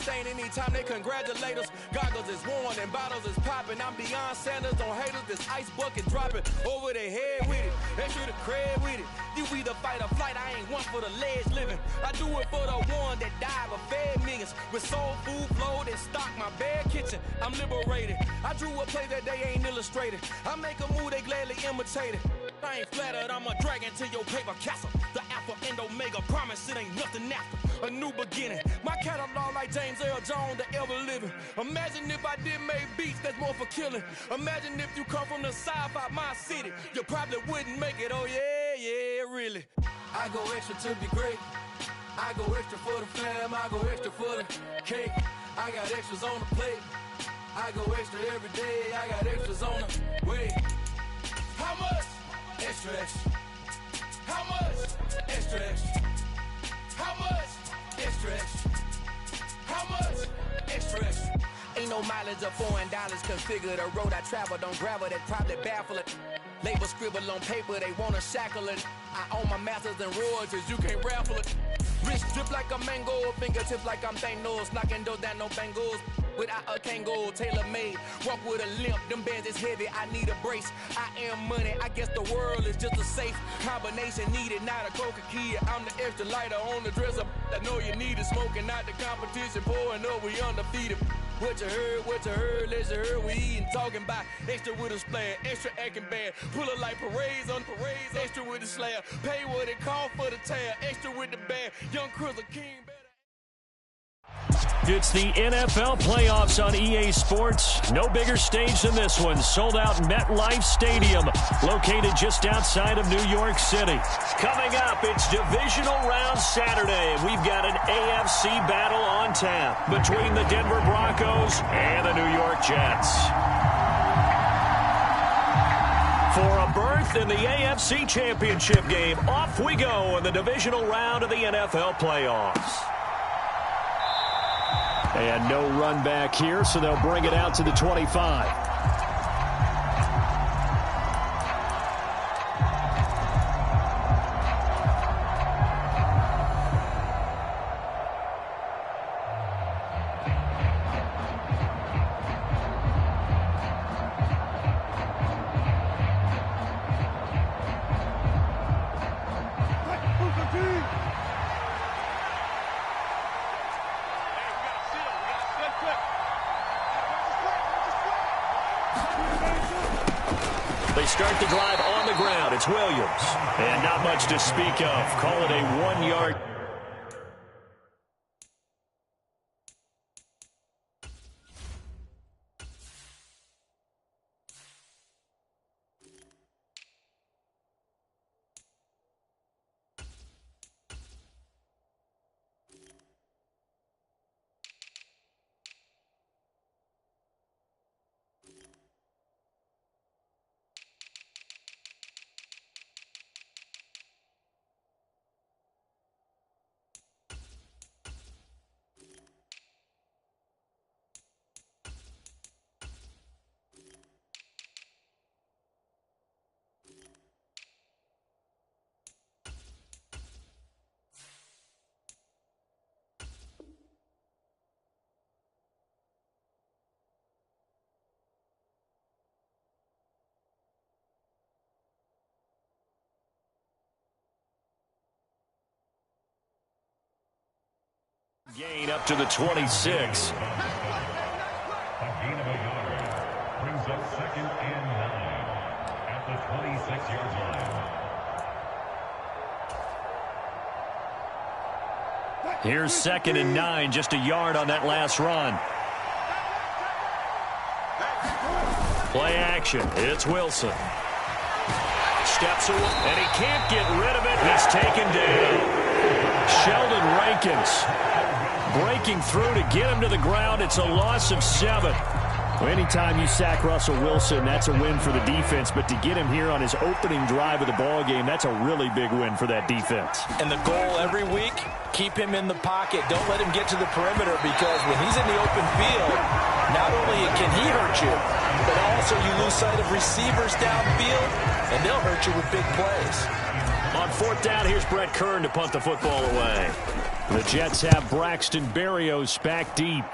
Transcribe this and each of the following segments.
everything anytime they congratulate us. Goggles is worn and bottles is popping. I'm Deion Sanders on haters, this ice bucket dropping over their head with it. Extra the cred with it. You either fight or flight, I ain't one for the ledge living. I do it for the one that died but fed millions. With soul food flowed and stocked my bare kitchen. I'm liberated. I drew a play that they ain't illustrated. I make a move, they gladly imitate it. I ain't flattered, I'm a dragon to your paper castle. The Alpha and Omega, promise it ain't nothing after. A new beginning. My catalog like James Earl Jones, the ever living. Imagine if I did make beats that's more for killing. Imagine if you come from the south out my city. You probably wouldn't make it, oh yeah, really. I go extra to be great. I go extra for the fam, I go extra for the cake. I got extras on the plate. I go extra every day, I got extras on the way. How much? Extra, extra. How much? Extra, extra. How much? Extra, extra. How much? Extra, extra. Ain't no mileage of $4 configure the road I travel. Don't gravel, that probably baffle it. Label scribble on paper, they wanna shackle it. I own my masters and royalties, you can't raffle it. Wrist drip like a mango, fingertips like I'm Thanos. Knocking those down, no bangles. Without a Kango, tailor-made. Walk with a limp, them bands is heavy, I need a brace. I am money, I guess the world is just a safe combination needed, not a coca-key. I'm the extra lighter on the dresser. I know you need it, smoking out the competition, pouring up, we undefeated. What you heard, let's you heard, we eating, talking about extra with a splash, extra acting bad. Pull it like parades on parades, extra with the slab. Pay what it cost for the tab, extra with the bag. Young Cruiser King better. It's the NFL playoffs on EA Sports. No bigger stage than this one. Sold out MetLife Stadium, located just outside of New York City. Coming up, it's divisional round Saturday, and we've got an AFC battle on tap between the Denver Broncos and the New York Jets. For a berth in the AFC Championship game, off we go in the divisional round of the NFL playoffs. And no run back here, so they'll bring it out to the 25. They start the drive on the ground. It's Williams. And not much to speak of. Call it a 1-yard. Gain up to the 26. A gain of a yard brings up 2nd and 9 at the 26-yard line. Here's 2nd and 9, just a yard on that last run. Play action. It's Wilson. Steps away, and he can't get rid of it. He's taken down. Sheldon Rankins breaking through to get him to the ground. It's a loss of 7. Anytime you sack Russell Wilson, that's a win for the defense. But to get him here on his opening drive of the ball game, that's a really big win for that defense. And the goal every week, keep him in the pocket. Don't let him get to the perimeter, because when he's in the open field, not only can he hurt you, but also you lose sight of receivers downfield, and they'll hurt you with big plays. On 4th down, here's Brett Kern to punt the football away. The Jets have Braxton Berrios back deep.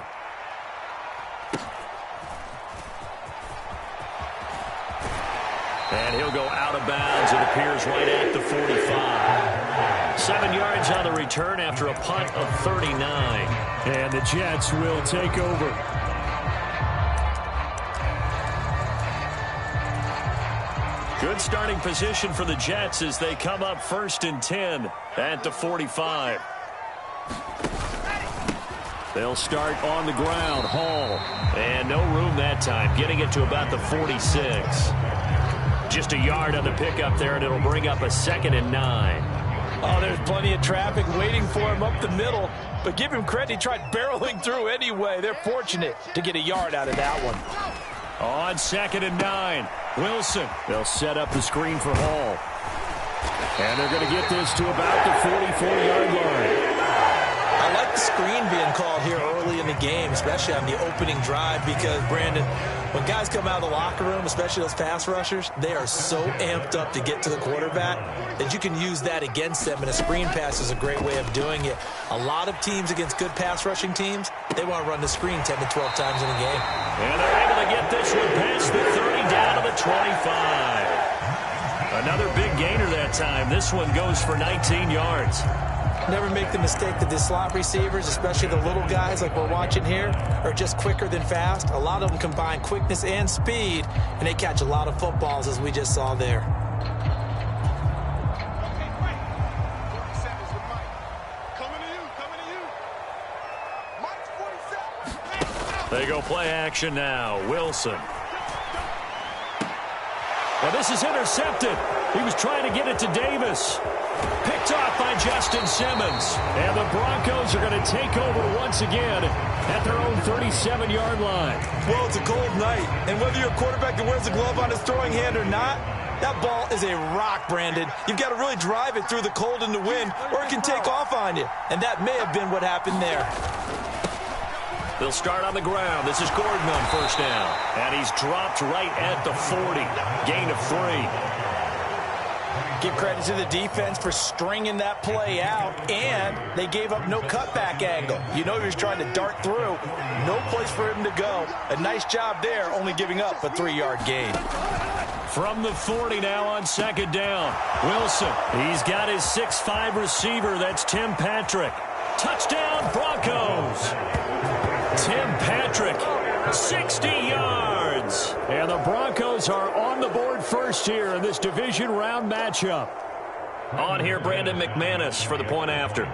And he'll go out of bounds, it appears, right at the 45. 7 yards on the return after a punt of 39. And the Jets will take over. Good starting position for the Jets as they come up 1st and 10 at the 45. They'll start on the ground. Hall. And no room that time, getting it to about the 46. Just a yard on the pickup there, and it'll bring up a 2nd and 9. Oh, there's plenty of traffic waiting for him up the middle. But give him credit, he tried barreling through anyway. They're fortunate to get a yard out of that one. On 2nd and 9, Wilson. They'll set up the screen for Hall. And they're going to get this to about the 44-yard line. I like the screen being called here early in the game, especially on the opening drive, because, Brandon, when guys come out of the locker room, especially those pass rushers, they are so amped up to get to the quarterback that you can use that against them, and a screen pass is a great way of doing it. A lot of teams against good pass rushing teams, they want to run the screen 10 to 12 times in a game. And they're able to get this one past the 30 down to the 25. Another big gainer that time. This one goes for 19 yards. Never make the mistake that the slot receivers, especially the little guys like we're watching here, are just quicker than fast. A lot of them combine quickness and speed, and they catch a lot of footballs, as we just saw there. They go play action now. Wilson. Well, this is intercepted. He was trying to get it to Davis. Picked off by Justin Simmons. And the Broncos are going to take over once again at their own 37-yard line. Well, it's a cold night, and whether you're a quarterback that wears the glove on his throwing hand or not, that ball is a rock, Brandon. You've got to really drive it through the cold and the wind, or it can take off on you. And that may have been what happened there. They'll start on the ground. This is Gordon on 1st down. And he's dropped right at the 40. Gain of 3. Give credit to the defense for stringing that play out, and they gave up no cutback angle. You know he was trying to dart through. No place for him to go. A nice job there, only giving up a 3-yard gain. From the 40 now on 2nd down. Wilson. He's got his 6'5 receiver. That's Tim Patrick. Touchdown, Broncos. Tim Patrick, 60 yards. And the Broncos are on the board first here in this division round matchup. On here, Brandon McManus for the point after.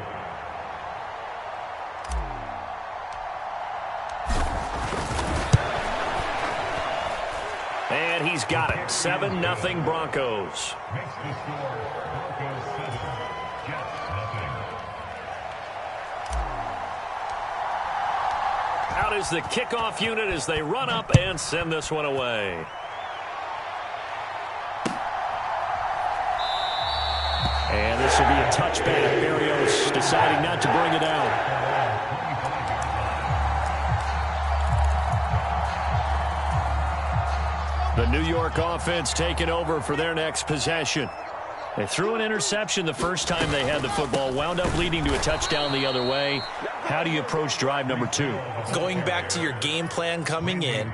And he's got it. 7-0 Broncos. Makes the score Broncos 7, Jets nothing. Out is the kickoff unit as they run up and send this one away. And this will be a touchback. Berrios deciding not to bring it out. The New York offense taking over for their next possession. They threw an interception the first time they had the football, wound up leading to a touchdown the other way. How do you approach drive number 2? Going back to your game plan coming in,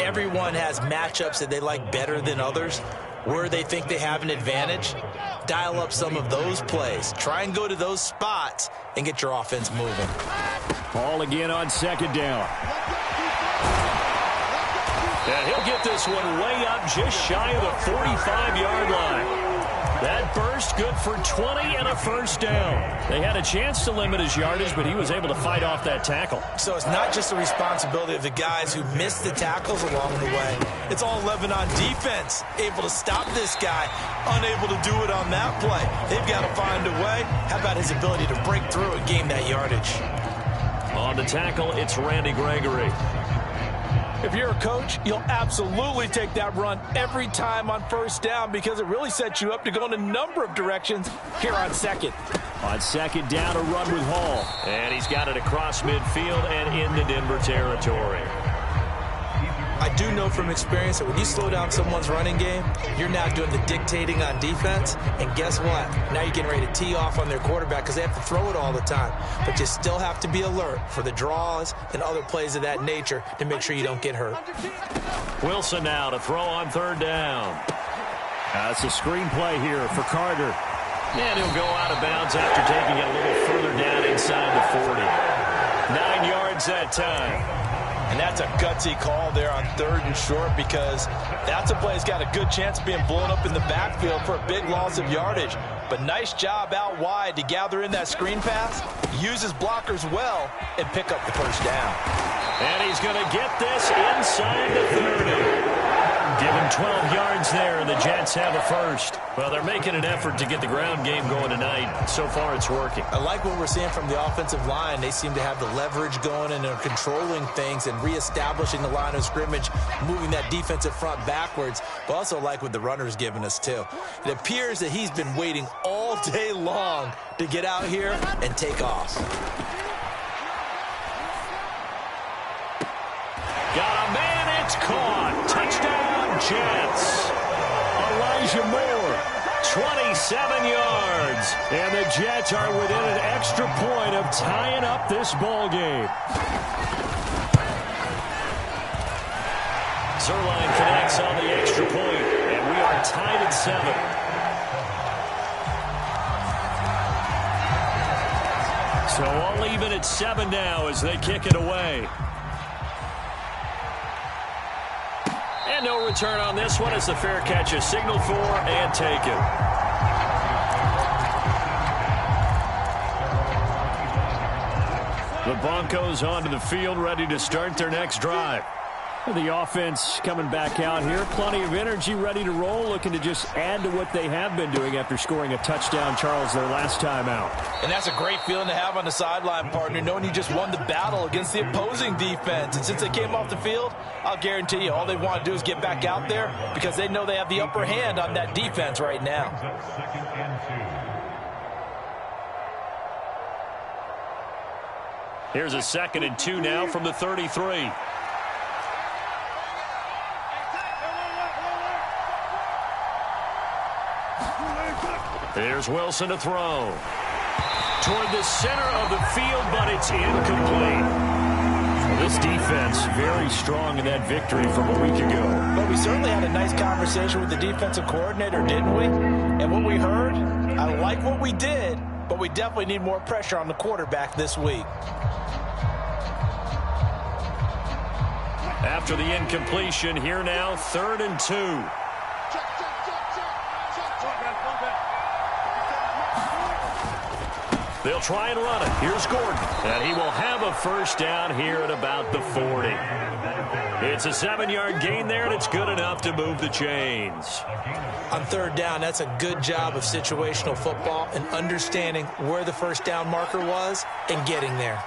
everyone has matchups that they like better than others. Where they think they have an advantage, dial up some of those plays. Try and go to those spots and get your offense moving. Ball again on 2nd down. And he'll get this one way up just shy of the 45-yard line. That burst good for 20 and a 1st down. They had a chance to limit his yardage, but he was able to fight off that tackle. So it's not just the responsibility of the guys who missed the tackles along the way. It's all 11 on defense, able to stop this guy, unable to do it on that play. They've got to find a way. How about his ability to break through and gain that yardage? On the tackle, it's Randy Gregory. If you're a coach, you'll absolutely take that run every time on 1st down because it really sets you up to go in a number of directions here on 2nd. On 2nd down, a run with Hall. And he's got it across midfield and into Denver territory. I do know from experience that when you slow down someone's running game, you're now doing the dictating on defense. And guess what? Now you're getting ready to tee off on their quarterback because they have to throw it all the time. But you still have to be alert for the draws and other plays of that nature to make sure you don't get hurt. Wilson now to throw on third down. It's a screen play here for Carter. And he'll go out of bounds after taking it a little further down inside the 40. 9 yards that time. And that's a gutsy call there on third and short because that's a play that's got a good chance of being blown up in the backfield for a big loss of yardage. But nice job out wide to gather in that screen pass, use his blockers well, and pick up the first down. And he's going to get this inside the 30. Give him 12 yards there, and the Jets have a first. Well, they're making an effort to get the ground game going tonight. So far, it's working. I like what we're seeing from the offensive line. They seem to have the leverage going, and they're controlling things and reestablishing the line of scrimmage, moving that defensive front backwards. But also like what the runner's giving us, too. It appears that he's been waiting all day long to get out here and take off. Got a man, it's caught. Touchdown, Jets. Elijah Moore, 27 yards. And the Jets are within an extra point of tying up this ball game. Zerline connects on the extra point, and we are tied at 7. So all even at 7 now as they kick it away. And no return on this one as the fair catch is signaled for and taken. The Broncos onto the field, ready to start their next drive. The offense coming back out here. Plenty of energy, ready to roll, looking to just add to what they have been doing after scoring a touchdown, Charles, their last time out. And that's a great feeling to have on the sideline, partner, knowing you just won the battle against the opposing defense. And since they came off the field, I'll guarantee you all they want to do is get back out there because they know they have the upper hand on that defense right now. Here's a 2nd and 2 now from the 33. There's Wilson to throw. Toward the center of the field, but it's incomplete. Well, this defense very strong in that victory from a week ago. But we certainly had a nice conversation with the defensive coordinator, didn't we? And what we heard, I like what we did, but we definitely need more pressure on the quarterback this week. After the incompletion, here now, 3rd and 2. They'll try and run it. Here's Gordon. And he will have a first down here at about the 40. It's a 7-yard gain there, and it's good enough to move the chains. On 3rd down, that's a good job of situational football and understanding where the first down marker was and getting there.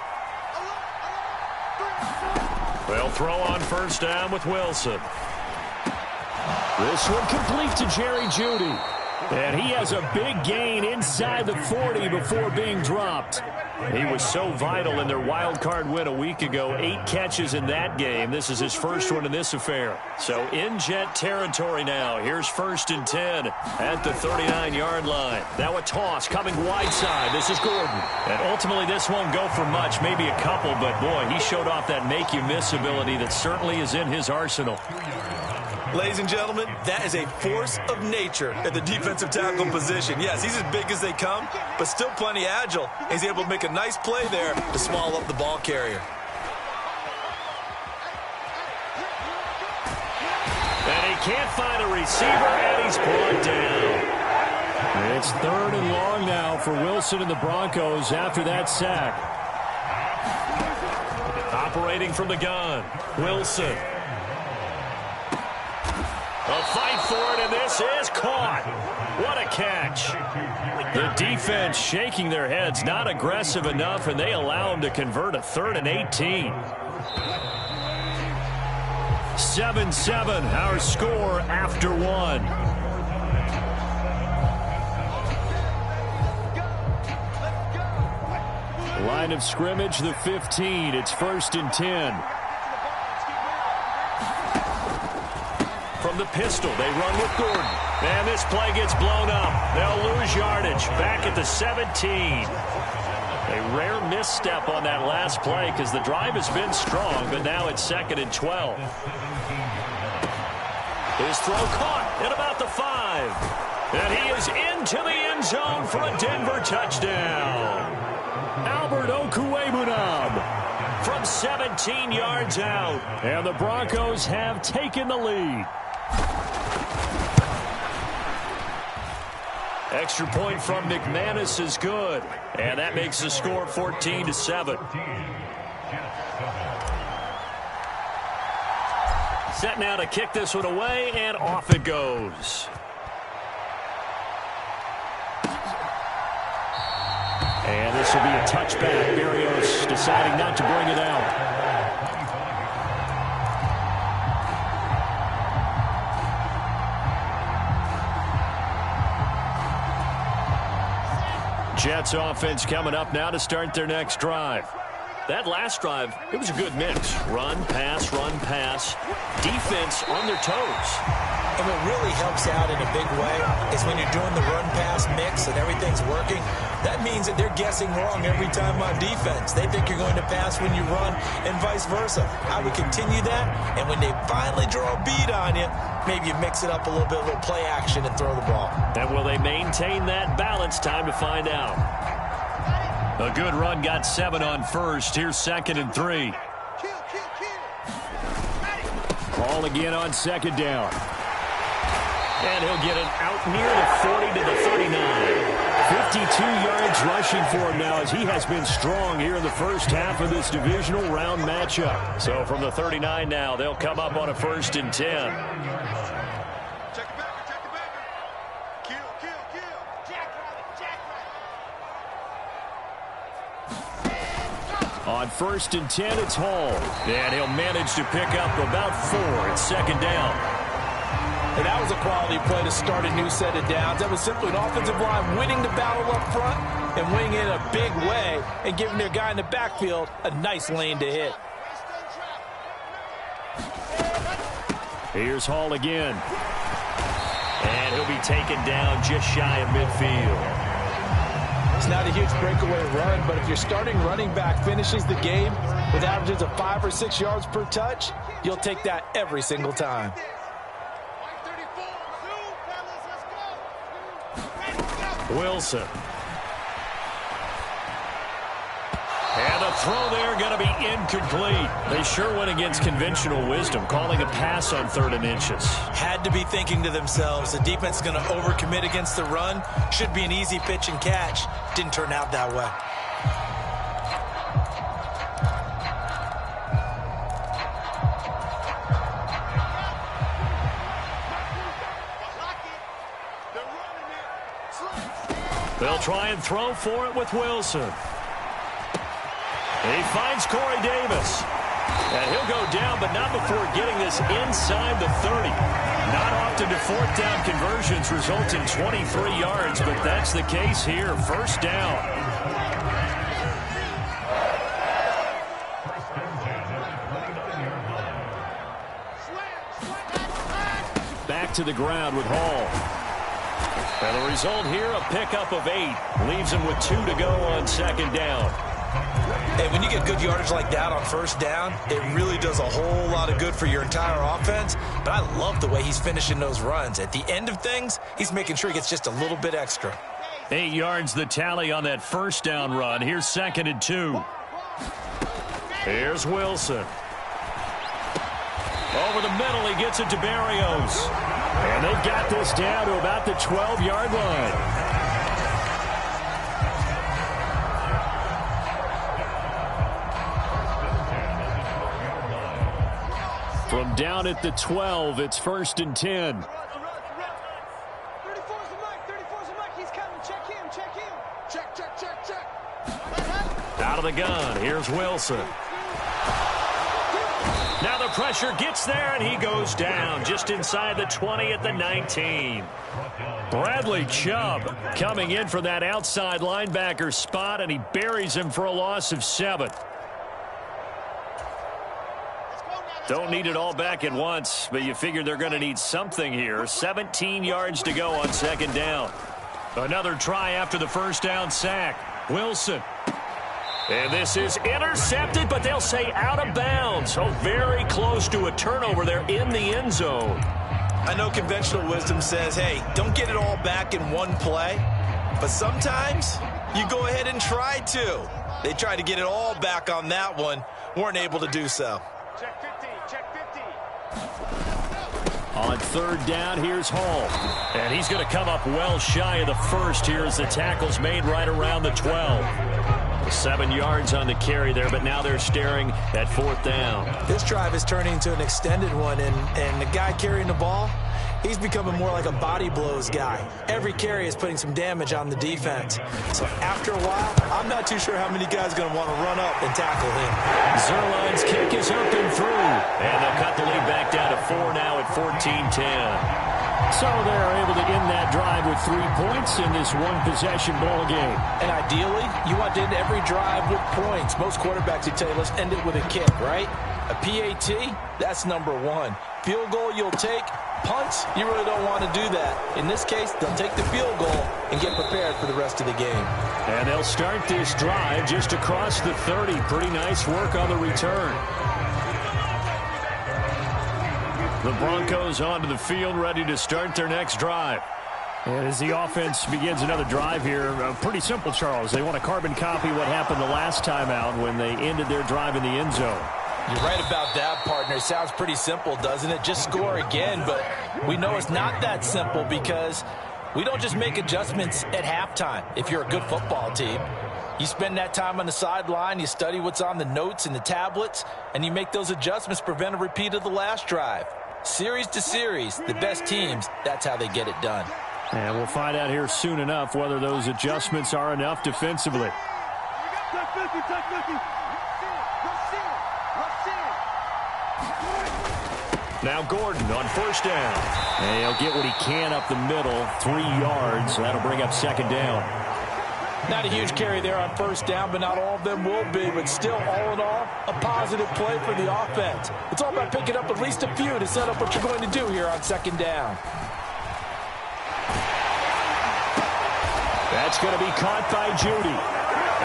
They'll throw on first down with Wilson. This one complete to Jerry Jeudy. And he has a big gain inside the 40 before being dropped. He was so vital in their wild card win a week ago. 8 catches in that game. This is his first one in this affair. So in Jet territory now. Here's 1st and 10 at the 39-yard line. Now a toss coming wide side. This is Gordon. And ultimately this won't go for much, maybe a couple, but boy, he showed off that make-you-miss ability that certainly is in his arsenal. Ladies and gentlemen, that is a force of nature at the defensive tackle position. Yes, he's as big as they come, but still plenty agile. He's able to make a nice play there to swallow up the ball carrier. And he can't find a receiver, and he's brought down. It's 3rd and long now for Wilson and the Broncos after that sack. Operating from the gun, Wilson. A fight for it, and this is caught. What a catch. The defense shaking their heads, not aggressive enough, and they allow him to convert a 3rd and 18. 7-7, our score after 1. Line of scrimmage, the 15. It's 1st and 10. the pistol. They run with Gordon. And this play gets blown up. They'll lose yardage back at the 17. A rare misstep on that last play because the drive has been strong, but now it's 2nd and 12. His throw caught at about the 5. And he is into the end zone for a Denver touchdown. Albert Okwuegbunam from 17 yards out. And the Broncos have taken the lead. Extra point from McManus is good. And that makes the score 14-7. Set now to kick this one away, and off it goes. And this will be a touchback. Berrios deciding not to bring it out. Jets offense coming up now to start their next drive. That last drive, it was a good mix. Run, pass, defense on their toes. And what really helps out in a big way is when you're doing the run-pass mix and everything's working, that means that they're guessing wrong every time on defense. They think you're going to pass when you run and vice versa. I would continue that, and when they finally draw a bead on you, maybe you mix it up a little bit, a little play action, and throw the ball. And will they maintain that balance? Time to find out. A good run got 7 on first. Here's 2nd and 3. Ball again on 2nd down. And he'll get it out near the 40 to the 39. 52 yards rushing for him now as he has been strong here in the first half of this divisional round matchup. So from the 39 now, they'll come up on a 1st and 10. On 1st and 10, it's Hall. And he'll manage to pick up about 4. It's 2nd down. And that was a quality play to start a new set of downs. That was simply an offensive line winning the battle up front and winning it in a big way and giving their guy in the backfield a nice lane to hit. Here's Hall again. And he'll be taken down just shy of midfield. It's not a huge breakaway run, but if your starting running back finishes the game with averages of 5 or 6 yards per touch, you'll take that every single time. Wilson. And the throw there going to be incomplete. They sure went against conventional wisdom, calling a pass on 3rd and inches. Had to be thinking to themselves, the defense is going to overcommit against the run. Should be an easy pitch and catch. Didn't turn out that way. They'll try and throw for it with Wilson. He finds Corey Davis. And he'll go down, but not before getting this inside the 30. Not often do 4th down conversions result in 23 yards, but that's the case here. 1st down. Back to the ground with Hall. And the result here, a pickup of 8. Leaves him with 2 to go on 2nd down. And when you get good yardage like that on 1st down, it really does a whole lot of good for your entire offense. But I love the way he's finishing those runs. At the end of things, he's making sure he gets just a little bit extra. 8 yards the tally on that 1st down run. Here's 2nd and 2. Here's Wilson. Over the middle, he gets it to Berrios. And they've got this down to about the 12-yard line. From down at the 12, it's 1st and 10. 34's the mic. He's coming. Check him. Check. Out of the gun, here's Wilson. Now the pressure gets there, and he goes down just inside the 20 at the 19. Bradley Chubb coming in for that outside linebacker spot, and he buries him for a loss of 7. Don't need it all back at once, but you figure they're going to need something here. 17 yards to go on second down. Another try after the first down sack. Wilson. And this is intercepted, but they'll say out of bounds. So very close to a turnover there in the end zone. I know conventional wisdom says, hey, don't get it all back in one play. But sometimes you go ahead and try to. They tried to get it all back on that one. Weren't able to do so. Check 50, check 50. On third down, here's Hall. And he's going to come up well shy of the first here as the tackle's made right around the 12. 7 yards on the carry there, but now they're staring at fourth down. This drive is turning into an extended one, and the guy carrying the ball, he's becoming more like a body blows guy. Every carry is putting some damage on the defense. So after a while, I'm not too sure how many guys are going to want to run up and tackle him. Zerline's kick is up and through. And they'll cut the lead back down to 4 now at 14-10. So they're able to end that drive with 3 points in this one-possession ball game. And ideally, you want to end every drive with points. Most quarterbacks would tell you, let's end it with a kick, right? A PAT, that's number one. Field goal you'll take. Punts, you really don't want to do that. In this case, they'll take the field goal and get prepared for the rest of the game. And they'll start this drive just across the 30. Pretty nice work on the return. The Broncos onto the field, ready to start their next drive. And as the offense begins another drive here, pretty simple, Charles. They want to carbon copy what happened the last time out when they ended their drive in the end zone. You're right about that, partner. It sounds pretty simple, doesn't it? Just score again, but we know it's not that simple because we don't just make adjustments at halftime if you're a good football team. You spend that time on the sideline, you study what's on the notes and the tablets, and you make those adjustments to prevent a repeat of the last drive. Series to series, the best teams, that's how they get it done. And we'll find out here soon enough whether those adjustments are enough defensively. Now Gordon on first down. And he'll get what he can up the middle, 3 yards. That'll bring up second down. Not a huge carry there on first down, but not all of them will be. But still, all in all, a positive play for the offense. It's all about picking up at least a few to set up what you're going to do here on second down. That's going to be caught by Judy.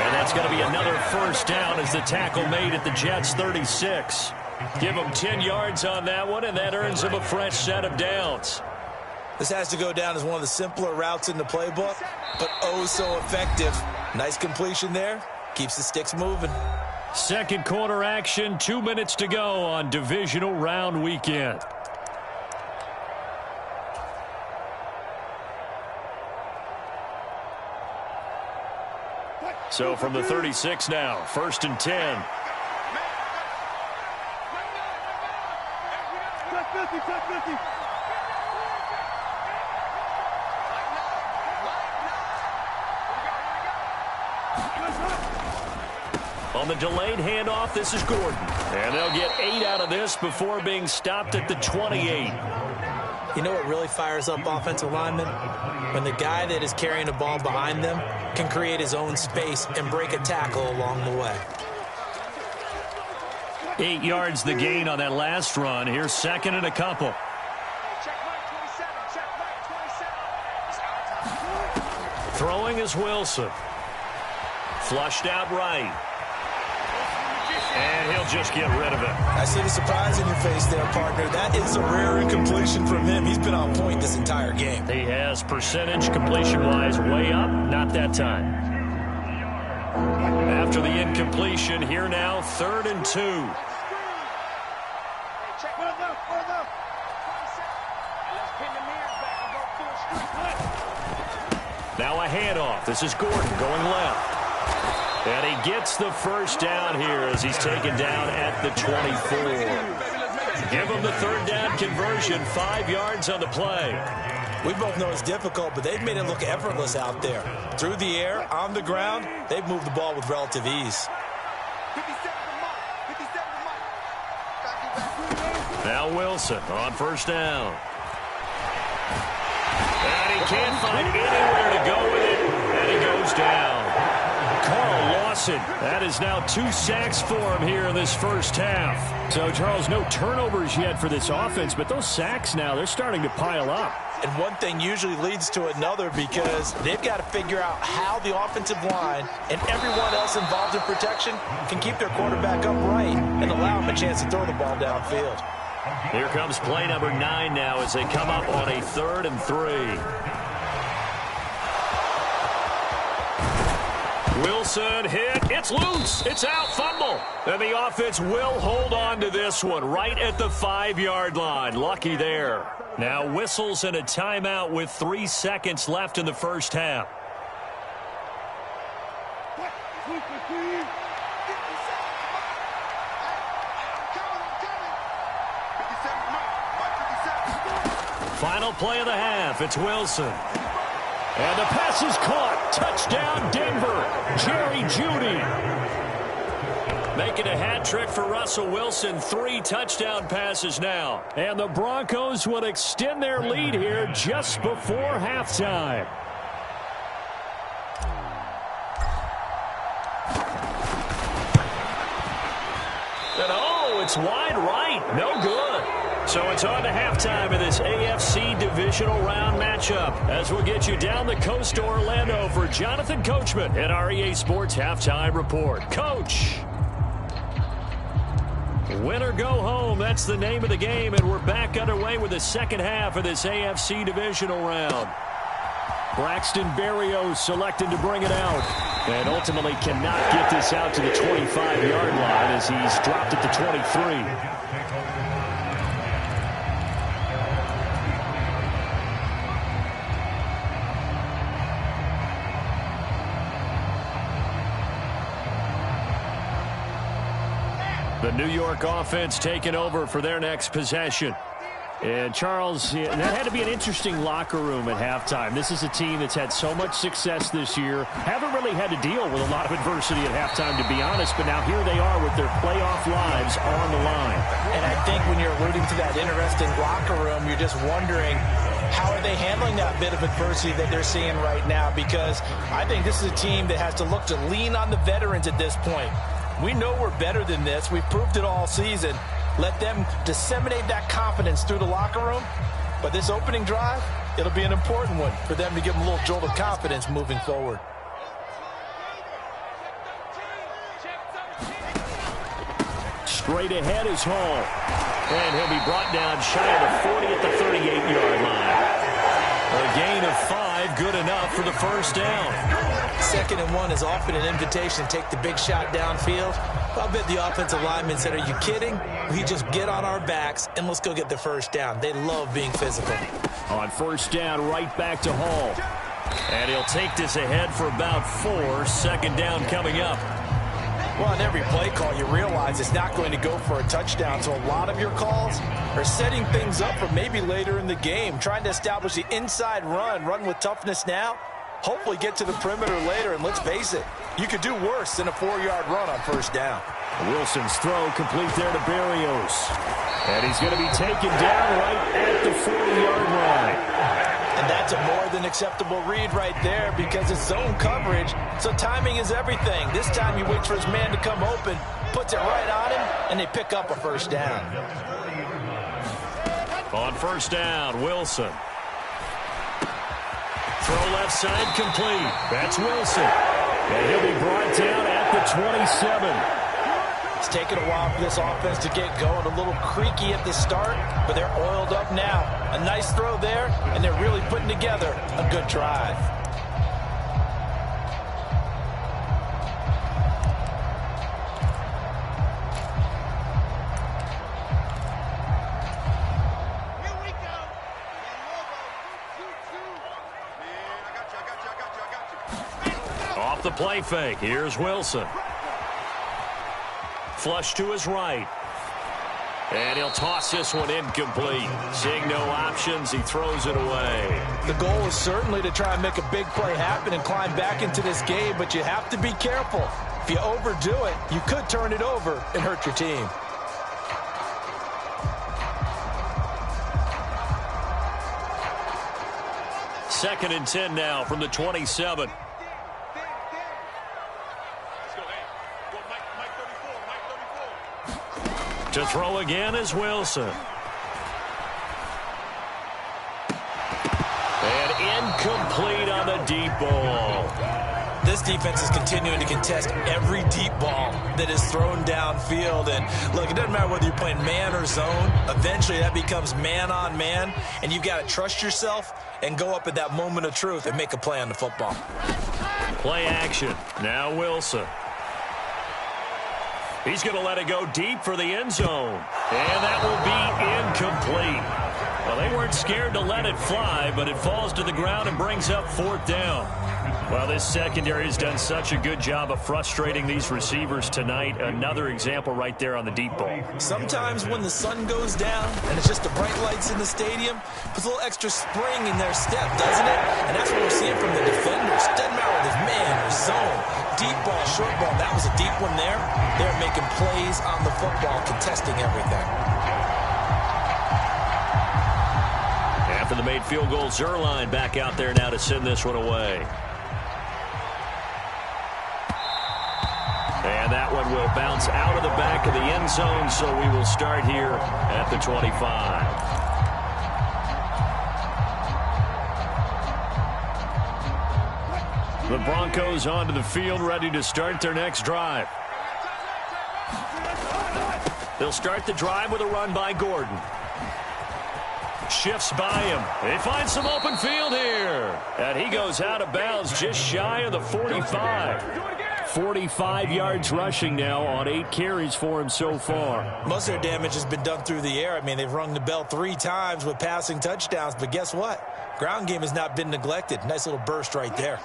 And that's going to be another first down as the tackle made at the Jets' 36. Give them 10 yards on that one, and that earns them a fresh set of downs. This has to go down as one of the simpler routes in the playbook, but oh so effective. Nice completion there. Keeps the sticks moving. Second quarter action, 2 minutes to go on divisional round weekend. So from the 36 now, 1st and 10. On the delayed handoff, this is Gordon. And they'll get 8 out of this before being stopped at the 28. You know what really fires up offensive linemen? When the guy that is carrying the ball behind them can create his own space and break a tackle along the way. 8 yards the gain on that last run. Here's second and a couple. Throwing is Wilson. Flushed out right. And he'll just get rid of it. I see the surprise in your face there, partner. That is a rare incompletion from him. He's been on point this entire game. He has percentage completion-wise way up. Not that time. After the incompletion, here now, 3rd and 2. Now a handoff. This is Gordon going left. And he gets the first down here as he's taken down at the 24. Give him the 3rd down conversion, 5 yards on the play. We both know it's difficult, but they've made it look effortless out there. Through the air, on the ground, they've moved the ball with relative ease. Now Wilson on first down. And he can't find anywhere to go with it, and he goes down. Carl Dawson. That is now 2 sacks for him here in this first half. So, Charles, no turnovers yet for this offense, but those sacks now, they're starting to pile up. And one thing usually leads to another because they've got to figure out how the offensive line and everyone else involved in protection can keep their quarterback upright and allow him a chance to throw the ball downfield. Here comes play number 9 now as they come up on a 3rd and 3. Wilson hit. It's loose. It's out. Fumble. And the offense will hold on to this one right at the 5-yard line. Lucky there. Now whistles and a timeout with 3 seconds left in the first half. Final play of the half. It's Wilson. And the pass is caught. Touchdown, Denver. Jerry Jeudy. Making a hat trick for Russell Wilson. 3 touchdown passes now. And the Broncos will extend their lead here just before halftime. And oh, it's wide right. No good. So it's on to halftime of this AFC divisional round matchup as we'll get you down the coast to Orlando for Jonathan Coachman at our EA Sports Halftime Report. Coach. Win or go home, that's the name of the game, and we're back underway with the second half of this AFC divisional round. Braxton Berrios selected to bring it out and ultimately cannot get this out to the 25-yard line as he's dropped at the 23. The New York offense taking over for their next possession. And, Charles, that had to be an interesting locker room at halftime. This is a team that's had so much success this year. Haven't really had to deal with a lot of adversity at halftime, to be honest. But now here they are with their playoff lives on the line. And I think when you're alluding to that interesting locker room, you're just wondering, how are they handling that bit of adversity that they're seeing right now? Because I think this is a team that has to look to lean on the veterans at this point. We know we're better than this. We've proved it all season. Let them disseminate that confidence through the locker room. But this opening drive, it'll be an important one for them to give them a little jolt of confidence moving forward. Straight ahead is Hall. And he'll be brought down shy of the 40 at the 38-yard line. A gain of 5, good enough for the first down. 2nd and 1 is often an invitation to take the big shot downfield. I bet the offensive lineman said, are you kidding? We just get on our backs and let's go get the first down. They love being physical. On first down, right back to Hall. And he'll take this ahead for about 4. 2nd down coming up. Well, on every play call, you realize it's not going to go for a touchdown. So a lot of your calls are setting things up for maybe later in the game, trying to establish the inside run with toughness now. Hopefully get to the perimeter later, and let's face it, you could do worse than a 4-yard run on first down. Wilson's throw complete there to Berrios. And he's going to be taken down right at the 40-yard line. And that's a more than acceptable read right there because it's zone coverage, so timing is everything. This time he waits for his man to come open, puts it right on him, and they pick up a first down. On first down, Wilson. Throw left side complete. That's Wilson. And he'll be brought down at the 27. It's taken a while for this offense to get going. A little creaky at the start, but they're oiled up now. A nice throw there, and they're really putting together a good drive. Off the play fake, here's Wilson. Flush to his right. And he'll toss this one incomplete. Seeing no options, he throws it away. The goal is certainly to try and make a big play happen and climb back into this game, but you have to be careful. If you overdo it, you could turn it over and hurt your team. Second and 10 now from the 27. To throw again is Wilson. And incomplete on the deep ball. This defense is continuing to contest every deep ball that is thrown downfield. And look, it doesn't matter whether you're playing man or zone. Eventually, that becomes man on man. And you've got to trust yourself and go up at that moment of truth and make a play on the football. Play action. Now Wilson. He's going to let it go deep for the end zone. And that will be incomplete. Well, they weren't scared to let it fly, but it falls to the ground and brings up 4th down. Well, this secondary has done such a good job of frustrating these receivers tonight. Another example right there on the deep ball. Sometimes when the sun goes down and it's just the bright lights in the stadium, puts a little extra spring in their step, doesn't it? And that's what we're seeing from the defenders. Doesn't matter whether it's man or zone, deep ball, short ball. That was a deep one there. They're making plays on the football, contesting everything. After the made field goal, Zerline back out there now to send this one away. And that one will bounce out of the back of the end zone, so we will start here at the 25. The Broncos onto the field, ready to start their next drive. They'll start the drive with a run by Gordon. Shifts by him. He finds some open field here. And he goes out of bounds just shy of the 45. 45 yards rushing now on 8 carries for him so far. Most of their damage has been done through the air. I mean, they've rung the bell 3 times with passing touchdowns. But guess what? Ground game has not been neglected. Nice little burst right there.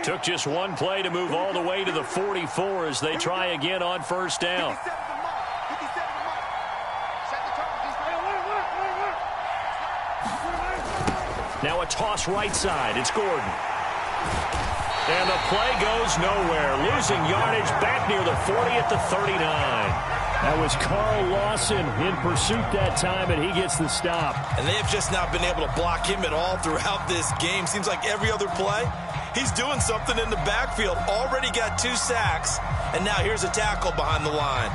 Took just one play to move all the way to the 44 as they try again on 1st down. Now a toss right side. It's Gordon. And the play goes nowhere. Losing yardage back near the 40 at the 39. That was Carl Lawson in pursuit that time, and he gets the stop. And they have just not been able to block him at all throughout this game. Seems like every other play, he's doing something in the backfield. Already got 2 sacks, and now here's a tackle behind the line.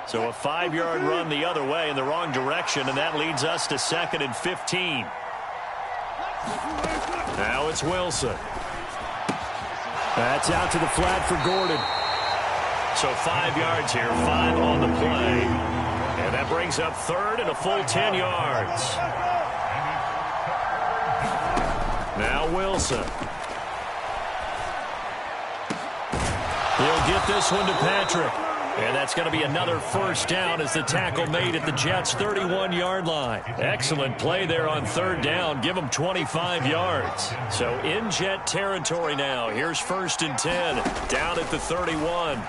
So a 5-yard run the other way in the wrong direction, and that leads us to 2nd and 15. Now it's Wilson. That's out to the flat for Gordon. So 5 yards here, 5 on the play. And that brings up 3rd and a full 10 yards. Now Wilson. He'll get this one to Patrick. And that's going to be another 1st down as the tackle made at the Jets' 31-yard line. Excellent play there on 3rd down. Give them 25 yards. So in Jet territory now. Here's 1st and 10. Down at the 31.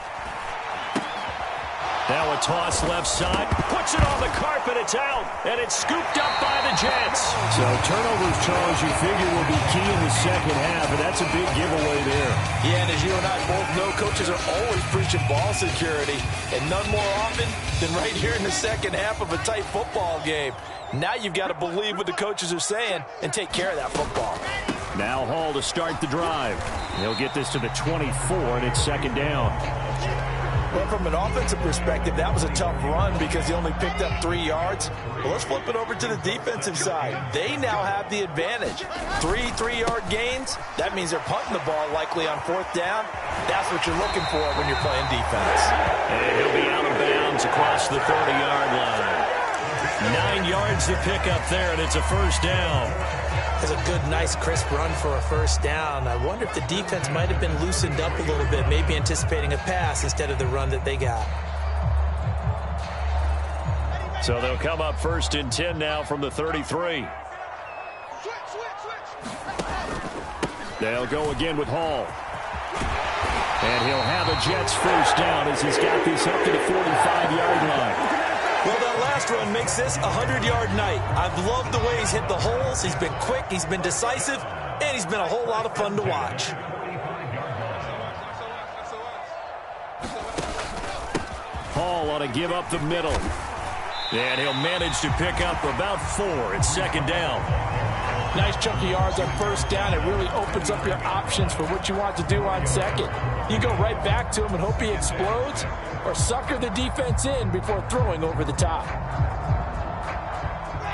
Now a toss left side. Puts it on the carpet. It's out. And it's scooped up by the Jets. So turnovers, Charles, you figure will be key in the second half. And that's a big giveaway there. Yeah, and as you and I both know, coaches are always preaching ball security. And none more often than right here in the second half of a tight football game. Now you've got to believe what the coaches are saying and take care of that football. Now Hall to start the drive. He'll get this to the 24, and it's 2nd down. But from an offensive perspective, that was a tough run because he only picked up 3 yards. Well, let's flip it over to the defensive side. They now have the advantage. 3 3-yard gains. That means they're punting the ball likely on 4th down. That's what you're looking for when you're playing defense. And he'll be out of bounds across the 30-yard line. 9 yards to pick up there, and it's a 1st down. That's a good, nice, crisp run for a 1st down. I wonder if the defense might have been loosened up a little bit, maybe anticipating a pass instead of the run that they got. So they'll come up 1st and 10 now from the 33. They'll go again with Hall. And he'll have a Jets 1st down as he's got this up to the 45-yard line. Well, that last run makes this a 100-yard night. I've loved the way he's hit the holes. He's been quick, he's been decisive, and he's been a whole lot of fun to watch. Hall ought to give up the middle. And he'll manage to pick up about 4. It's second down. Nice chunk of yards on first down. It really opens up your options for what you want to do on second. You go right back to him and hope he explodes, or sucker the defense in before throwing over the top.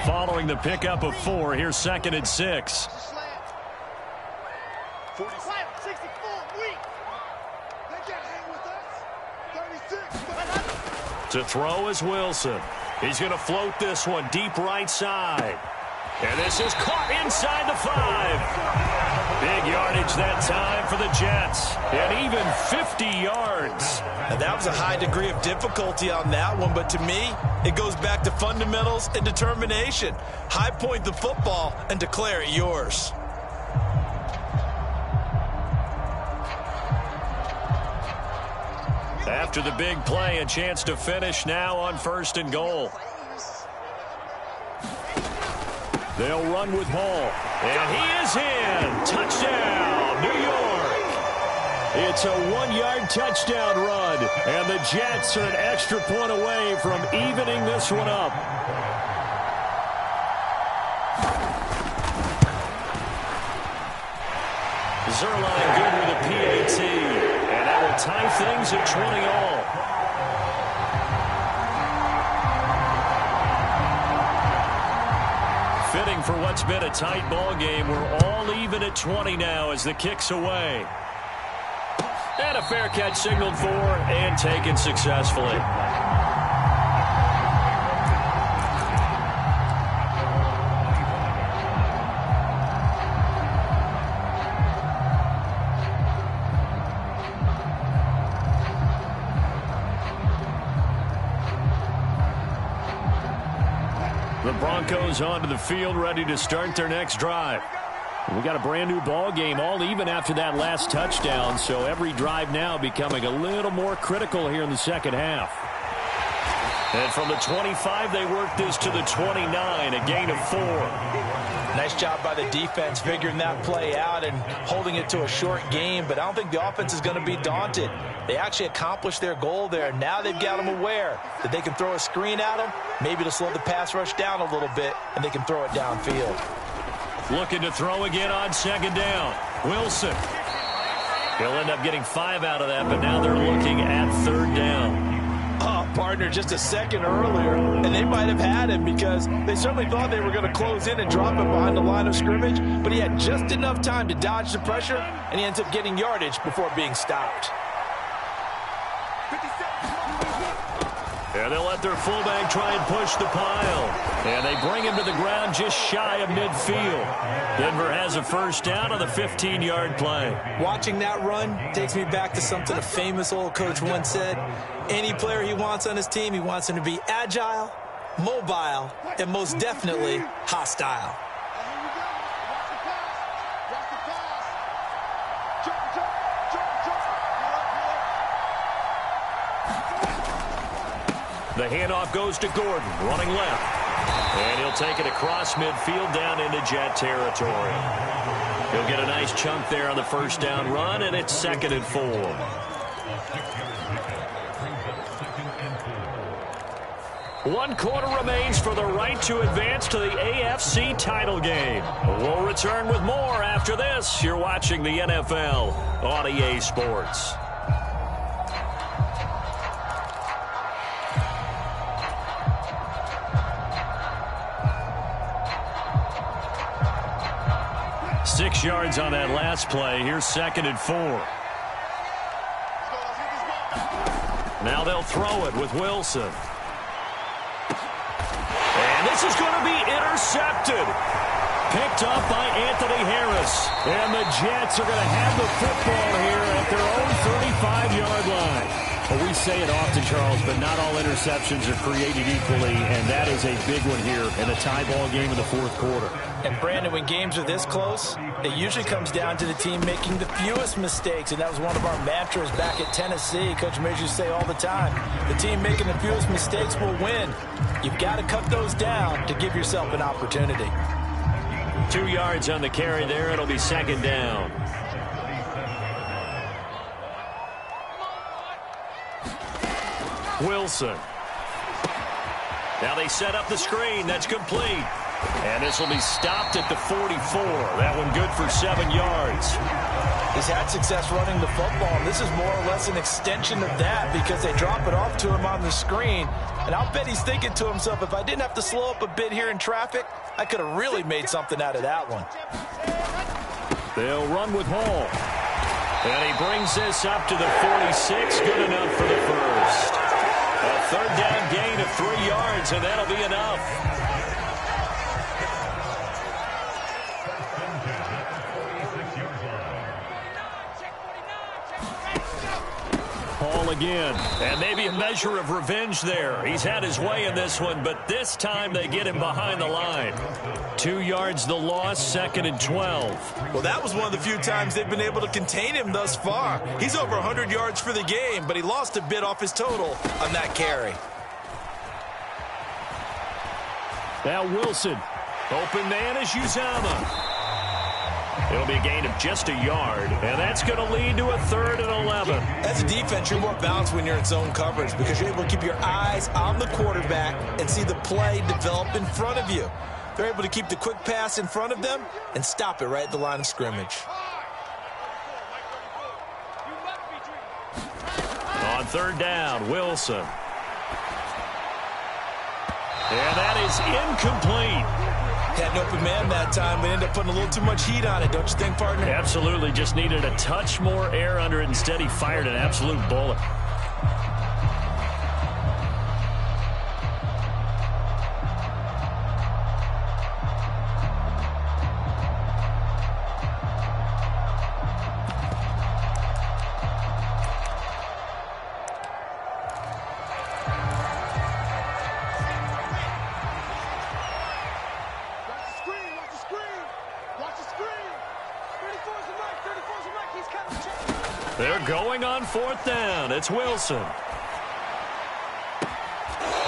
Following the pickup of 4, here's second and 6. 64, weak. They can't hang with us. 36. To throw is Wilson. He's going to float this one deep right side. And this is caught inside the 5. Big yardage that time for the Jets. And even 50 yards. And that was a high degree of difficulty on that one, but to me, it goes back to fundamentals and determination. High point the football and declare it yours. After the big play, a chance to finish now on 1st and goal. They'll run with Hall. And he is in. Touchdown, New York. It's a 1-yard touchdown run. And the Jets are an extra point away from evening this one up. Zerline good with a PAT. And that will tie things at 20 all. Fitting for what's been a tight ball game. We're all even at 20 now as the kick's away. And a fair catch signaled for and taken successfully. The Broncos onto the field, ready to start their next drive. We got a brand new ball game, all even after that last touchdown, so every drive now becoming a little more critical here in the second half. And from the 25, they work this to the 29, a gain of 4. Nice job by the defense figuring that play out and holding it to a short game, but I don't think the offense is going to be daunted. They actually accomplished their goal there. Now they've got them aware that they can throw a screen at them, maybe to slow the pass rush down a little bit, and they can throw it downfield. Looking to throw again on second down. Wilson. He'll end up getting 5 out of that, but now they're looking at third down. Oh, partner, just a second earlier, and they might have had him because they certainly thought they were going to close in and drop him behind the line of scrimmage, but he had just enough time to dodge the pressure, and he ends up getting yardage before being stopped. And they'll let their fullback try and push the pile. And they bring him to the ground just shy of midfield. Denver has a first down on the 15-yard play. Watching that run takes me back to something a famous old coach once said. Any player he wants on his team, he wants him to be agile, mobile, and most definitely hostile. The handoff goes to Gordon, running left. And he'll take it across midfield down into Jet territory. He'll get a nice chunk there on the first down run, and it's 2nd and 4. One quarter remains for the right to advance to the AFC title game. We'll return with more after this. You're watching the NFL on EA Sports. Six yards on that last play. Here's 2nd and 4. Now they'll throw it with Wilson. And this is going to be intercepted. Picked up by Anthony Harris. And the Jets are going to have the football here at their own 35-yard line. Well, we say it often, Charles, but not all interceptions are created equally, and that is a big one here in a tie ball game in the fourth quarter. And, Brandon, when games are this close, it usually comes down to the team making the fewest mistakes, and that was one of our mantras back at Tennessee. Coach Major used to say all the time, the team making the fewest mistakes will win. You've got to cut those down to give yourself an opportunity. 2 yards on the carry there. It'll be 2nd down. Wilson. Now they set up the screen. That's complete. And this will be stopped at the 44. That one good for 7 yards. He's had success running the football, and this is more or less an extension of that because they drop it off to him on the screen. And I'll bet he's thinking to himself, if I didn't have to slow up a bit here in traffic, I could have really made something out of that one. They'll run with Hall. And he brings this up to the 46. Good enough for the first. A third down gain of 3 yards, and that'll be enough. Hall again, and maybe a measure of revenge there. He's had his way in this one, but this time they get him behind the line. 2 yards the loss, 2nd and 12. Well, that was one of the few times they've been able to contain him thus far. He's over 100 yards for the game, but he lost a bit off his total on that carry. Now Wilson, open man is Uzama. It'll be a gain of just a yard, and that's going to lead to a 3rd and 11. As a defense, you're more balanced when you're in zone coverage because you're able to keep your eyes on the quarterback and see the play develop in front of you. They're able to keep the quick pass in front of them and stop it right at the line of scrimmage. On 3rd down, Wilson. And that is incomplete. Had an open man that time, but ended up putting a little too much heat on it, don't you think, partner? Absolutely. Just needed a touch more air under it. Instead, he fired an absolute bullet. They're going on 4th down. It's Wilson.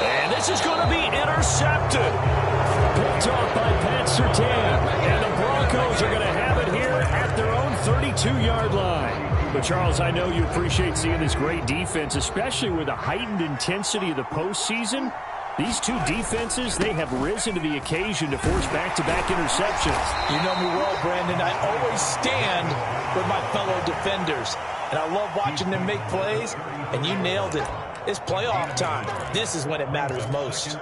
And this is going to be intercepted. Picked off by Pat Surtain. And the Broncos are going to have it here at their own 32-yard line. But, Charles, I know you appreciate seeing this great defense, especially with the heightened intensity of the postseason. These two defenses, they have risen to the occasion to force back-to-back interceptions. You know me well, Brandon. I always stand with my fellow defenders. And I love watching them make plays, and you nailed it. It's playoff time. This is when it matters most.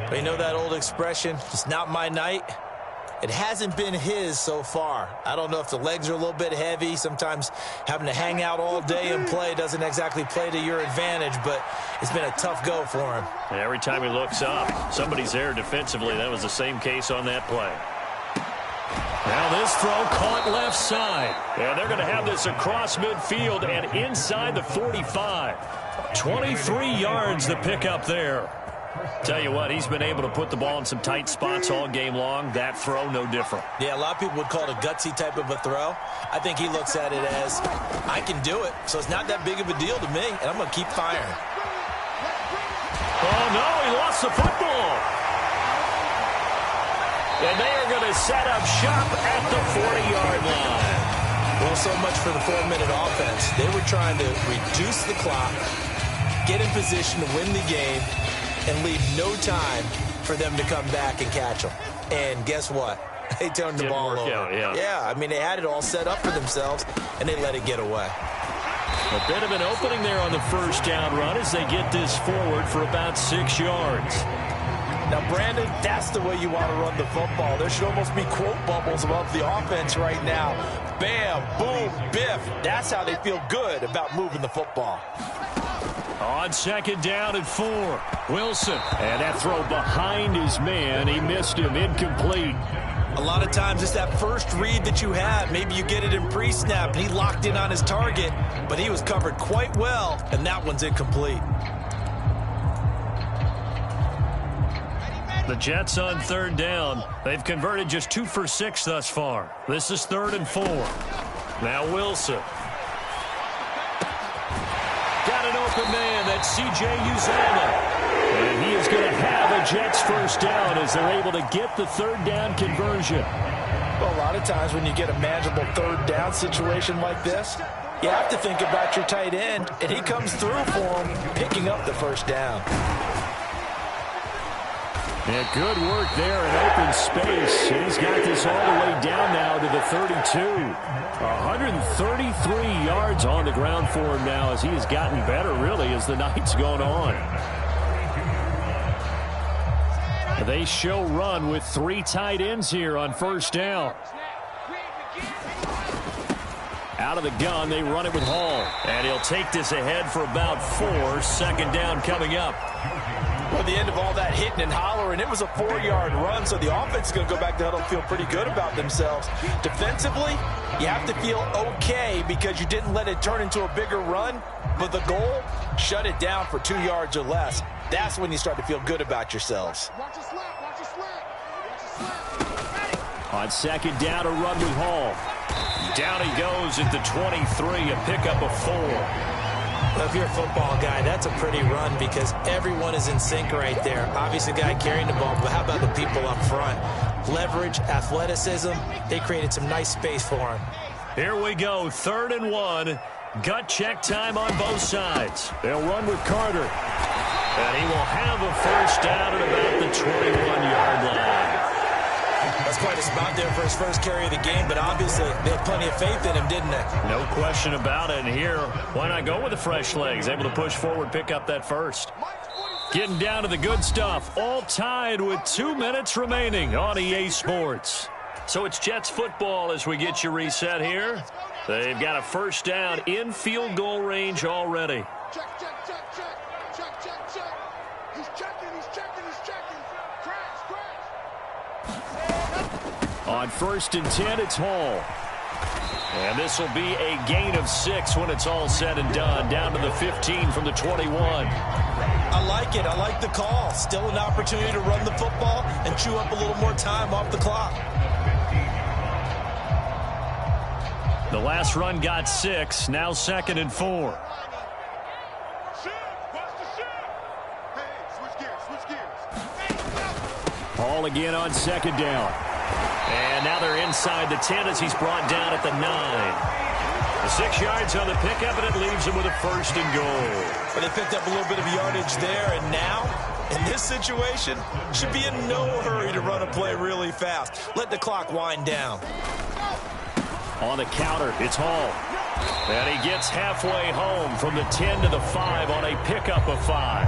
But you know that old expression, it's not my night? It hasn't been his so far. I don't know if the legs are a little bit heavy. Sometimes having to hang out all day and play doesn't exactly play to your advantage, but it's been a tough go for him. And every time he looks up, somebody's there defensively. That was the same case on that play. Now this throw caught left side. And they're going to have this across midfield and inside the 45. 23 yards the pickup there. Tell you what, he's been able to put the ball in some tight spots all game long. That throw, no different. Yeah, a lot of people would call it a gutsy type of a throw. I think he looks at it as, I can do it, so it's not that big of a deal to me, and I'm going to keep firing. Oh, no, he lost the football. And they are going to set up shop at the 40-yard line. Well, so much for the 4-minute offense. They were trying to reduce the clock, get in position to win the game, and leave no time for them to come back and catch them. And guess what? They turned the ball over. Yeah, I mean, they had it all set up for themselves, and they let it get away. A bit of an opening there on the first down run as they get this forward for about 6 yards. Now, Brandon, that's the way you want to run the football. There should almost be quote bubbles above the offense right now. Bam, boom, biff. That's how they feel good about moving the football. On 2nd down and 4, Wilson. And that throw behind his man. He missed him, incomplete. A lot of times it's that first read that you have. Maybe you get it in pre-snap, and he locked in on his target, but he was covered quite well, and that one's incomplete. The Jets on 3rd down. They've converted just 2 for 6 thus far. This is 3rd and 4. Now Wilson. Got an open man. That's C.J. Uzama. And he is going to have a Jets first down as they're able to get the 3rd down conversion. Well, a lot of times when you get a manageable 3rd down situation like this, you have to think about your tight end, and he comes through for him, picking up the first down. Yeah, good work there in open space. And he's got this all the way down now to the 32. 133 yards on the ground for him now as he has gotten better, really, as the night's gone on. They show run with 3 tight ends here on first down. Out of the gun, they run it with Hall. And he'll take this ahead for about 4. Second down coming up. Well, the end of all that hitting and hollering, it was a 4-yard run, so the offense is going to go back to huddle and feel pretty good about themselves. Defensively, you have to feel okay because you didn't let it turn into a bigger run, but the goal, shut it down for 2 yards or less. That's when you start to feel good about yourselves. Watch your slap, watch your slap. Watch your slap. On second down, a run with Hall. Down he goes at the 23, a pickup of 4. Well, if you're a football guy, that's a pretty run because everyone is in sync right there. Obviously, the guy carrying the ball, but how about the people up front? Leverage, athleticism, they created some nice space for him. Here we go, 3rd and 1. Gut check time on both sides. They'll run with Carter. And he will have a first down at about the 21-yard line. That's quite a spot there for his first carry of the game, but obviously they had plenty of faith in him, didn't they? No question about it. And here, why not go with the fresh legs? Able to push forward, pick up that first. Getting down to the good stuff. All tied with 2 minutes remaining on EA Sports. So it's Jets football as we get you reset here. They've got a first down in field goal range already. Check, check, check, check. Check, check, check. He's checking, he's checking, he's checking. Crash, crash. On 1st and 10, it's Hall. And this will be a gain of 6 when it's all said and done. Down to the 15 from the 21. I like it. I like the call. Still an opportunity to run the football and chew up a little more time off the clock. The last run got 6. Now 2nd and 4. Hall again on 2nd down. And now they're inside the 10 as he's brought down at the 9. The 6 yards on the pickup, and it leaves him with a 1st and goal. But they picked up a little bit of yardage there, and now, in this situation, should be in no hurry to run a play really fast. Let the clock wind down. On the counter, it's Hall. And he gets halfway home from the 10 to the 5 on a pickup of 5.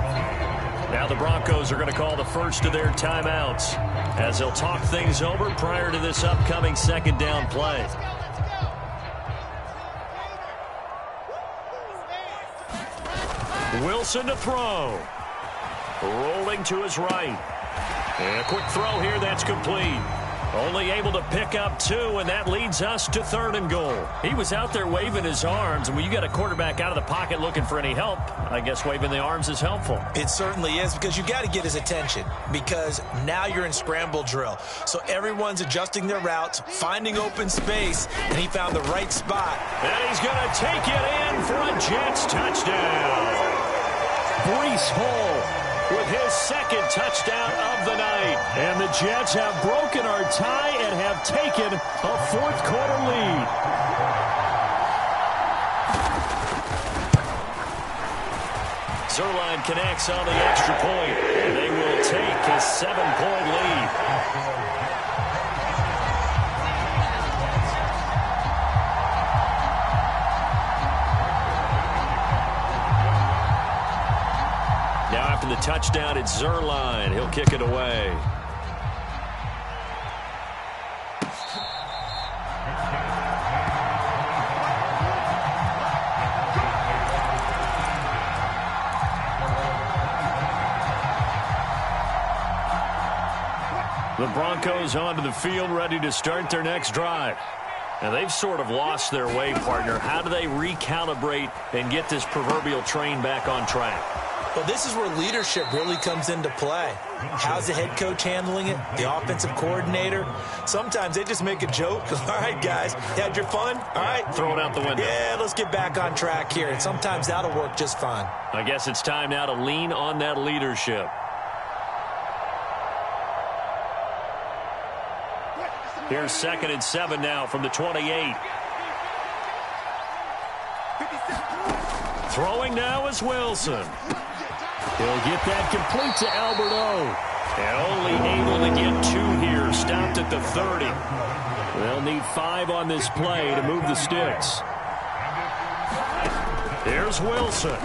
Now the Broncos are going to call the first of their timeouts as they'll talk things over prior to this upcoming 2nd down play. Wilson to throw. Rolling to his right. And a quick throw here, that's complete. Only able to pick up 2, and that leads us to 3rd and goal. He was out there waving his arms, and when you got a quarterback out of the pocket looking for any help, I guess waving the arms is helpful. It certainly is, because you got to get his attention, because now you're in scramble drill. So everyone's adjusting their routes, finding open space, and he found the right spot. And he's going to take it in for a Jets touchdown. Breece Hall with his 2nd touchdown of the night. And the Jets have broken our tie and have taken a 4th quarter lead. Zuerlein connects on the extra point. And they will take a 7-point lead. Now after the touchdown, it's Zuerlein. He'll kick it away. The Broncos onto the field, ready to start their next drive. Now, they've sort of lost their way, partner. How do they recalibrate and get this proverbial train back on track? Well, this is where leadership really comes into play. How's the head coach handling it? The offensive coordinator? Sometimes they just make a joke. All right, guys, had your fun? All right. Throw it out the window. Yeah, let's get back on track here. And sometimes that'll work just fine. I guess it's time now to lean on that leadership. Here's 2nd and 7 now from the 28. Throwing now is Wilson. He'll get that complete to Alberto. And only able to get 2 here, stopped at the 30. They'll need 5 on this play to move the sticks. Here's Wilson.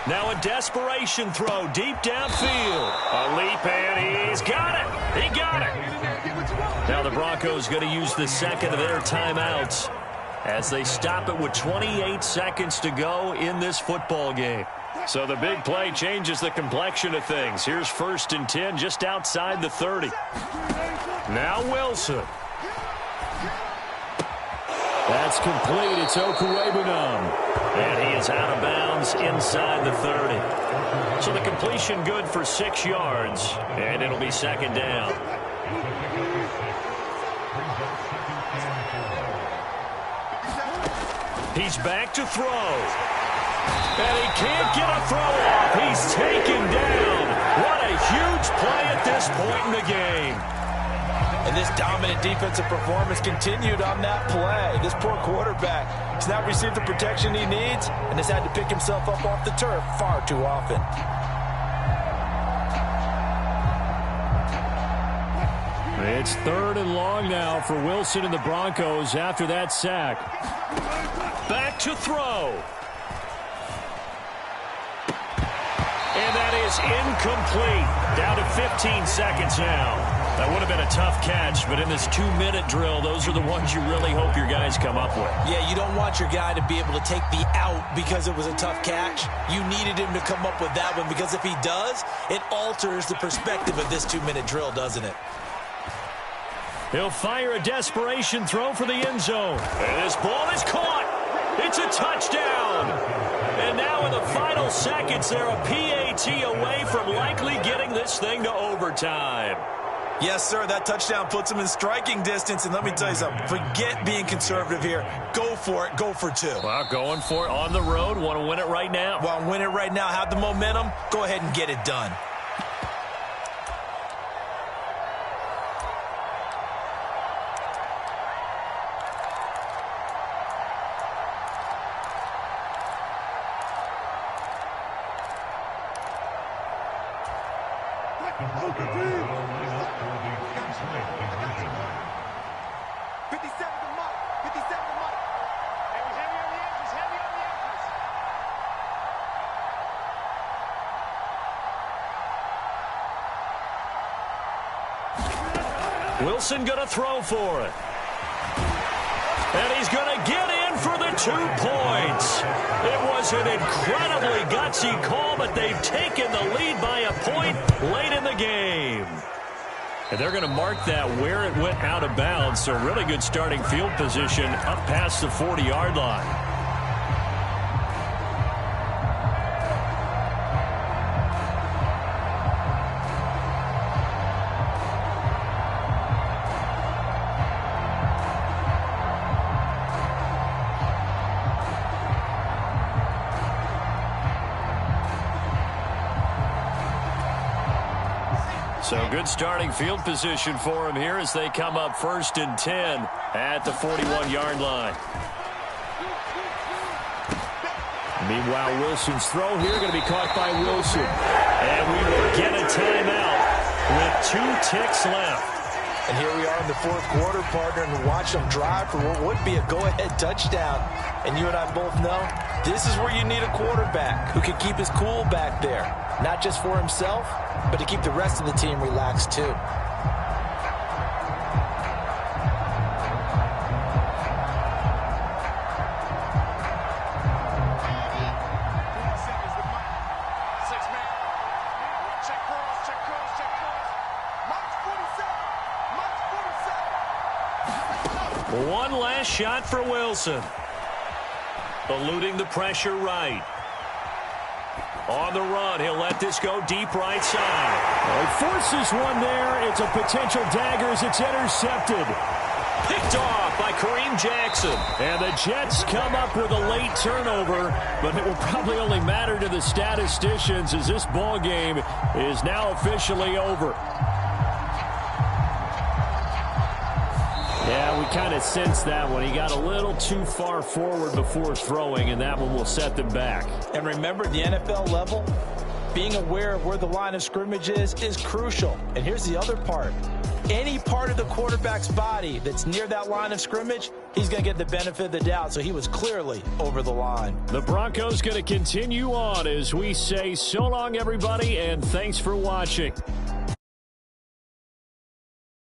Now a desperation throw deep downfield. A leap, and he's got it. He got it. Now the Broncos going to use the second of their timeouts as they stop it with 28 seconds to go in this football game. So the big play changes the complexion of things. Here's 1st and 10 just outside the 30. Now Wilson. That's complete. It's Okuwebunam. And he is out of bounds inside the 30. So the completion good for 6 yards. And it'll be 2nd down. He's back to throw. And he can't get a throw off. He's taken down. What a huge play at this point in the game. And this dominant defensive performance continued on that play. This poor quarterback has not received the protection he needs and has had to pick himself up off the turf far too often. It's 3rd and long now for Wilson and the Broncos after that sack. Back to throw. And that is incomplete. Down to 15 seconds now. That would have been a tough catch, but in this 2-minute drill, those are the ones you really hope your guys come up with. Yeah, you don't want your guy to be able to take the out because it was a tough catch. You needed him to come up with that one because if he does, it alters the perspective of this 2-minute drill, doesn't it? He'll fire a desperation throw for the end zone. And this ball is caught. It's a touchdown. And now in the final seconds, they're a PAT away from likely getting this thing to overtime. Yes, sir, that touchdown puts him in striking distance. And let me tell you something, forget being conservative here. Go for it, go for 2. Well, going for it on the road. Want to win it right now? Well, win it right now, have the momentum, go ahead and get it done. Wilson going to throw for it. And he's going to get in for the 2 points. It was an incredibly gutsy call, but they've taken the lead by a point late in the game. And they're going to mark that where it went out of bounds. So really good starting field position up past the 40-yard line. So good starting field position for him here as they come up 1st and 10 at the 41-yard line. Meanwhile, Wilson's throw here going to be caught by Wilson. And we will get a timeout with 2 ticks left. And here we are in the 4th quarter, partner, and watch them drive for what would be a go-ahead touchdown. And you and I both know this is where you need a quarterback who can keep his cool back there. Not just for himself, but to keep the rest of the team relaxed too. One last shot for Wilson. Eluding the pressure right. On the run, he'll let this go deep right side. Well, he forces one there. It's a potential dagger as it's intercepted. Picked off by Kareem Jackson. And the Jets come up with a late turnover, but it will probably only matter to the statisticians as this ball game is now officially over. Yeah, we kind of sensed that one. He got a little too far forward before throwing, and that one will set them back. And remember, the NFL level, being aware of where the line of scrimmage is crucial. And here's the other part. Any part of the quarterback's body that's near that line of scrimmage, he's going to get the benefit of the doubt. So he was clearly over the line. The Broncos going to continue on as we say so long, everybody, and thanks for watching.